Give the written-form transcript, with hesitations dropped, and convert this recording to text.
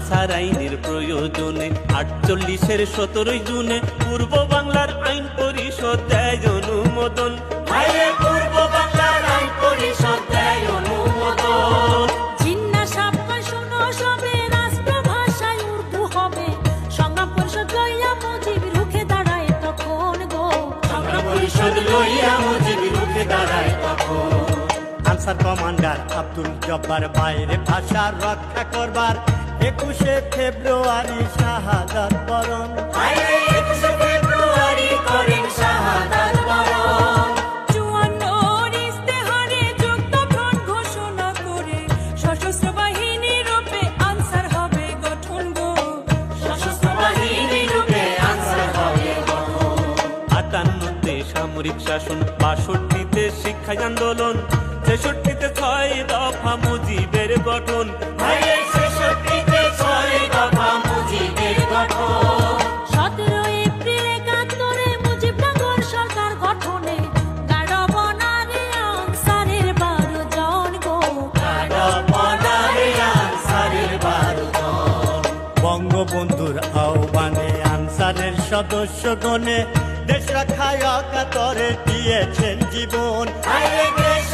Answer আইনের প্রয়োজনে 48-এর 17 জুনে পূর্ব বাংলার আইন পরিষদ দেয় অনুমোদন। পূর্ব বাংলার আইন পরিষদ দেয় অনুমোদন। জিজ্ঞাসা শোনো সবে, রাষ্ট্রভাষায় উর্দু হবে। সংগ্রাম পরিষদ লইয়া মুজিব রুখে দাঁড়ায় তখন গো। সংগ্রাম পরিষদ লইয়া মুজিব রুখে দাঁড়ায় তখন। আনসার কমান্ডার আব্দুল জব্বার বাইরে ভাষা রক্ষা করবার 21শে ফেব্রুয়ারি শাহাদাত বরণ। 21শে ফেব্রুয়ারি করেন শাহাদাত বরণ। 54 ইস্তেহারে যুদ্ধফ্রন্ট ঘোষণা করে সশস্ত্র বাহিনী রূপে আনসার হবে গঠন গো। সশস্ত্র বাহিনী রূপে আনসার হবে গঠন। 58-তে সামরিক শাসন, 62-তে শিক্ষা আন্দোলন, 63-তে 6 দফা মুজিবের গঠন। 63-তে 6 দফা মুজিবের গঠন। 17 এপ্রিল 71-এ মুজিবনগর সরকার গঠনে গাড়বনারে আনসারের 12 জন গো। গাড়বনারে আনসারের 12 জন। বঙ্গবন্ধুর আহ্বানে আনসারের সদস্যগণে দেশ রক্ষায় অকাতরে দিয়েছেন জীবন। দেশ